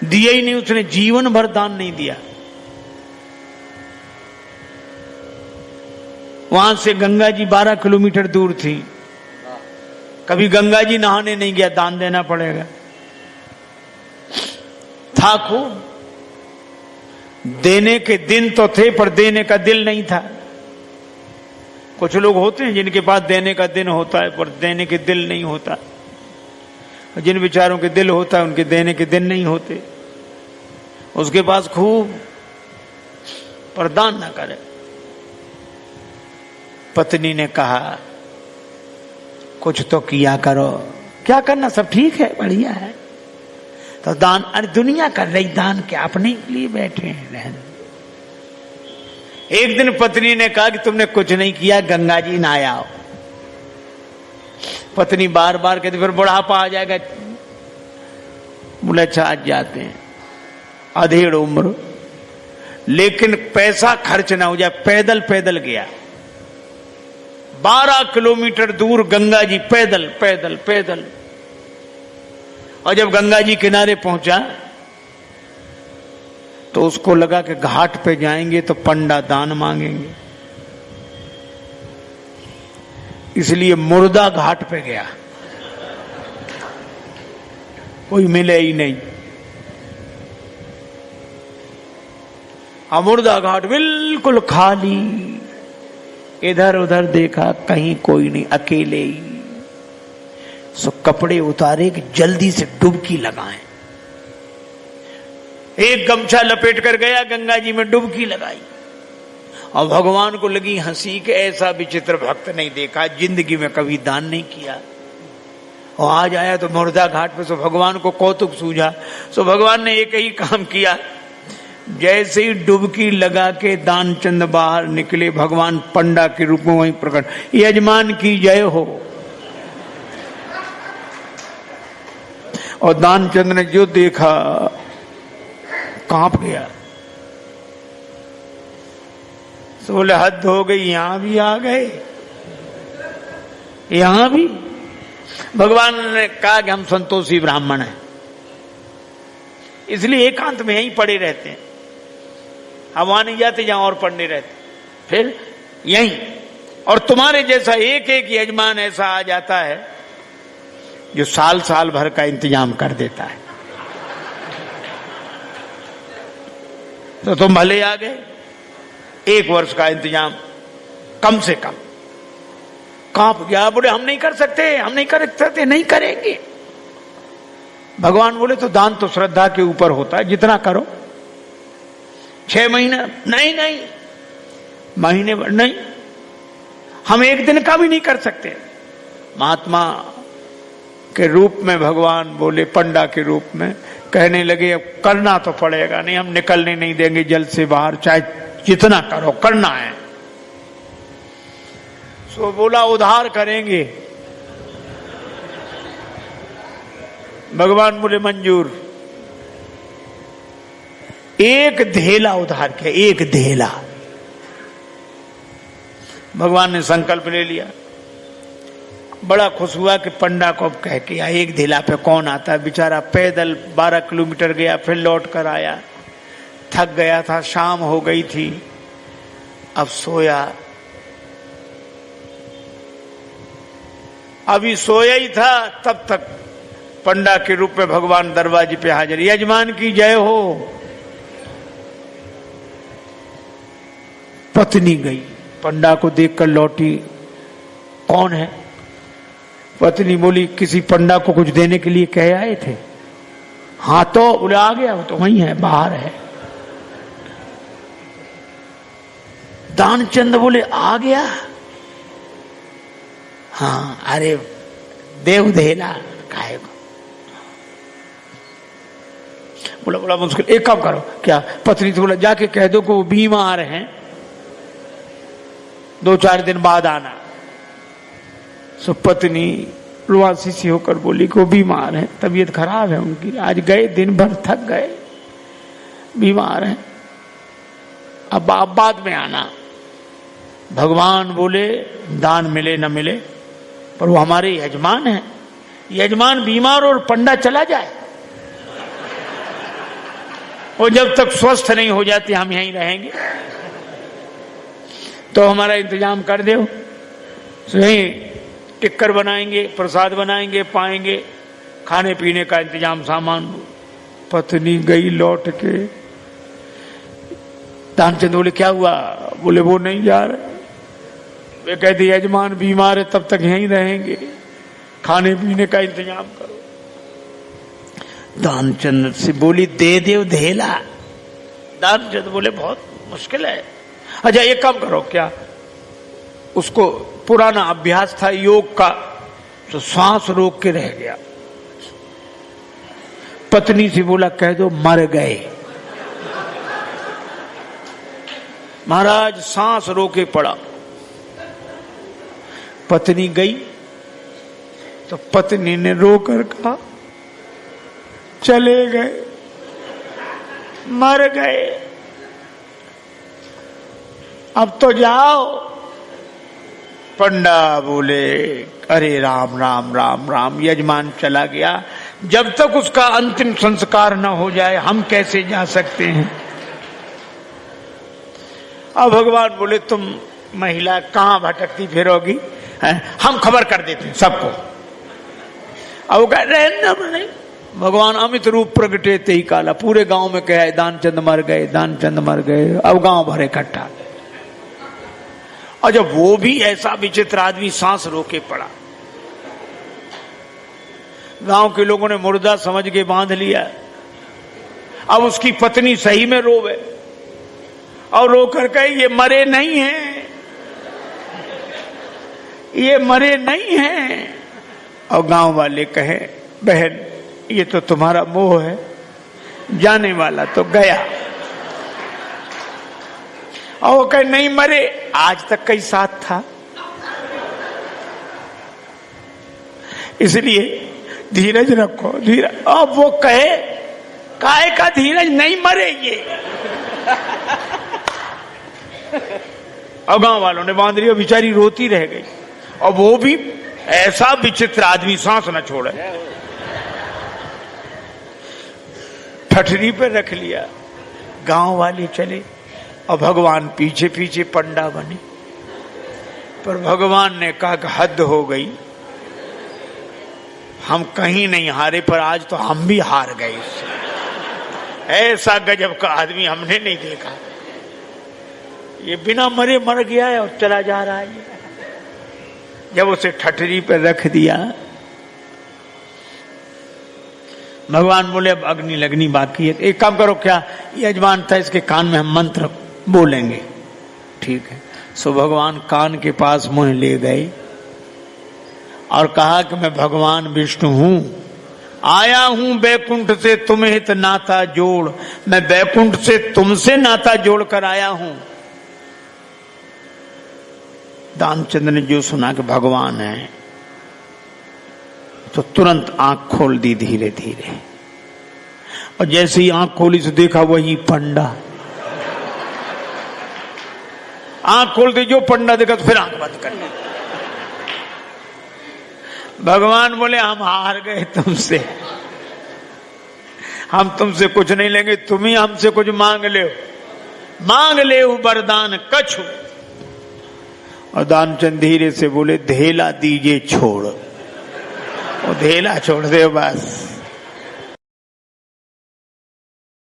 दिया ही नहीं, उसने जीवन भर दान नहीं दिया। वहां से गंगा जी 12 किलोमीटर दूर थी, कभी गंगा जी नहाने नहीं गया, दान देना पड़ेगा। था खूब, देने के दिन तो थे पर देने का दिल नहीं था। कुछ लोग होते हैं जिनके पास देने का दिन होता है पर देने के दिल नहीं होता, जिन विचारों के दिल होता है उनके देने के दिन नहीं होते। उसके पास खूब पर दान ना करे। पत्नी ने कहा कुछ तो किया करो। क्या करना, सब ठीक है, बढ़िया है। तो दान, अरे दुनिया कर रही दान, क्या अपने लिए बैठे हैं रहने। एक दिन पत्नी ने कहा कि तुमने कुछ नहीं किया, गंगा जी नहाया आओ। पत्नी बार बार कहती फिर बुढ़ापा आ जाएगा। बोले अच्छा आज जाते हैं, अधेड़ उम्र, लेकिन पैसा खर्च ना हो जाए। पैदल पैदल गया 12 किलोमीटर दूर गंगा जी, पैदल पैदल पैदल। और जब गंगा जी किनारे पहुंचा तो उसको लगा कि घाट पे जाएंगे तो पंडा दान मांगेंगे, इसलिए मुर्दा घाट पे गया। कोई मिले ही नहीं। मुर्दा घाट बिल्कुल खाली, इधर उधर देखा कहीं कोई नहीं, अकेले ही। सो कपड़े उतारे कि जल्दी से डुबकी लगाएं। एक गमछा लपेट कर गया गंगा जी में, डुबकी लगाई। और भगवान को लगी हंसी कि ऐसा विचित्र भक्त नहीं देखा, जिंदगी में कभी दान नहीं किया। और आज आया तो मुर्दा घाट पे। सो भगवान को कौतुक सूझा। सो भगवान ने एक ही काम किया, जैसे ही डुबकी लगा के दानचंद बाहर निकले, भगवान पंडा के रूप में वहीं प्रकट, यजमान की जय हो। और दानचंद ने जो देखा कांप गया। तो बोले हद हो गई, यहां भी आ गए, यहां भी। भगवान ने कहा कि हम संतोषी ब्राह्मण हैं, इसलिए एकांत में यहीं पड़े रहते हैं, हम वहां नहीं जाते जहां और पढ़ने रहते, फिर यहीं। और तुम्हारे जैसा एक एक यजमान ऐसा आ जाता है जो साल साल भर का इंतजाम कर देता है। तो तुम भले आ गए, 1 वर्ष का इंतजाम कम से कम। कांप गया, बोले हम नहीं कर सकते, हम नहीं कर सकते, नहीं करेंगे। भगवान बोले तो दान तो श्रद्धा के ऊपर होता है, जितना करो। 6 महीना नहीं, नहीं महीने भर नहीं, हम 1 दिन का भी नहीं कर सकते। महात्मा के रूप में भगवान बोले, पंडा के रूप में कहने लगे अब करना तो पड़ेगा, नहीं हम निकलने नहीं देंगे जल से बाहर, चाहे जितना करो करना है। सो बोला उधार करेंगे। भगवान बोले मंजूर। 1 धेला उधार किया, 1 धेला। भगवान ने संकल्प ले लिया। बड़ा खुश हुआ कि पंडा को अब कह के 1 धेला पे कौन आता है। बेचारा पैदल 12 किलोमीटर गया, फिर लौट कर आया, थक गया था, शाम हो गई थी, अब सोया। अभी सोया ही था तब तक पंडा के रूप में भगवान दरवाजे पे हाजिर, यजमान की जय हो। पत्नी गई, पंडा को देखकर लौटी, कौन है? पत्नी बोली किसी पंडा को कुछ देने के लिए कह आए थे। हाँ तो बोले आ गया, वो तो वहीं है, बाहर है। दानचंद बोले आ गया? हाँ, अरे देव धेला काहे को? बोला बड़ा मुश्किल, एक काम करो। क्या? पत्नी से बोला जाके कह दो कि वो बीमार हैं, 2-4 दिन बाद आना। सो पत्नी रुआसी सी होकर बोली कि वो बीमार है, तबीयत खराब है उनकी, आज गए दिन भर थक गए, बीमार है, अब आप बाद में आना। भगवान बोले दान मिले न मिले पर वो हमारे यजमान हैं, यजमान बीमार और पंडा चला जाए वो जब तक स्वस्थ नहीं हो जाते हम यहीं रहेंगे, तो हमारा इंतजाम कर दो। यहीं टिक्कर बनाएंगे, प्रसाद बनाएंगे, पाएंगे, खाने पीने का इंतजाम, सामान। पत्नी गई लौट के। दानचंद बोले क्या हुआ? बोले वो नहीं जा रहे। वे कहते यजमान बीमार है, तब तक यहीं रहेंगे, खाने पीने का इंतजाम करो। दानचंद से बोली दे दे धेला। दानचंद बोले बहुत मुश्किल है। अच्छा एक काम करो, क्या उसको पुराना अभ्यास था योग का, तो सांस रोक के रह गया। पत्नी से बोला कह दो मर गए। महाराज सांस रोके पड़ा। पत्नी गई तो पत्नी ने रोकर कहा चले गए, मर गए, अब तो जाओ। पंडा बोले अरे राम राम राम राम, यजमान चला गया, जब तक उसका अंतिम संस्कार न हो जाए हम कैसे जा सकते हैं। अब भगवान बोले तुम महिला कहां भटकती फिरोगी, हम खबर कर देते हैं सबको। अब वो कह रहे भगवान अमित रूप प्रगटे ते ही काला, पूरे गांव में कहा दानचंद मर गए, दानचंद मर गए। अब गांव भर इकट्ठा। और जब वो भी ऐसा विचित्र आदमी सांस रोके पड़ा, गांव के लोगों ने मुर्दा समझ के बांध लिया। अब उसकी पत्नी सही में रोवे और रोकर कहे ये मरे नहीं हैं, ये मरे नहीं हैं। और गांव वाले कहे बहन ये तो तुम्हारा मोह है, जाने वाला तो गया। और वो कहे नहीं मरे, आज तक कई साथ था। इसलिए धीरज रखो, धीरज। अब वो कहे काहे का धीरज, नहीं मरे ये। और गांव वालों ने बांध लिया, बेचारी रोती रह गई। और वो भी ऐसा विचित्र आदमी, सांस न छोड़े, ठठरी पे रख लिया। गांव वाले चले और भगवान पीछे पीछे पंडा बने। पर भगवान ने कहा कि हद हो गई, हम कहीं नहीं हारे, पर आज तो हम भी हार गए इससे। ऐसा गजब का आदमी हमने नहीं देखा। ये बिना मरे मर गया है और चला जा रहा है। जब उसे ठठरी पे रख दिया, भगवान बोले अब अग्नि लगनी बाकी है। एक काम करो, क्या यजमान था इसके कान में हम मंत्र बोलेंगे, ठीक है। सो भगवान कान के पास मुंह ले गए और कहा कि मैं भगवान विष्णु हूं, आया हूं बैकुंठ से तुम्हें हित नाता जोड़। मैं बैकुंठ से तुमसे नाता जोड़ कर आया हूं। दानचंद ने जो सुना कि भगवान है, तो तुरंत आंख खोल दी धीरे धीरे। और जैसे ही आंख खोली तो देखा वही पंडा। आंख खोल दी, जो पंडा देखा तो फिर आंख बंद कर ली। भगवान बोले हम हार गए तुमसे, हम तुमसे कुछ नहीं लेंगे, तुम ही हमसे कुछ मांग ले, मांग ले वरदान कछु। और दानचंद धीरे से बोले धेला दीजिए छोड़। वो धेला छोड़ दे बस।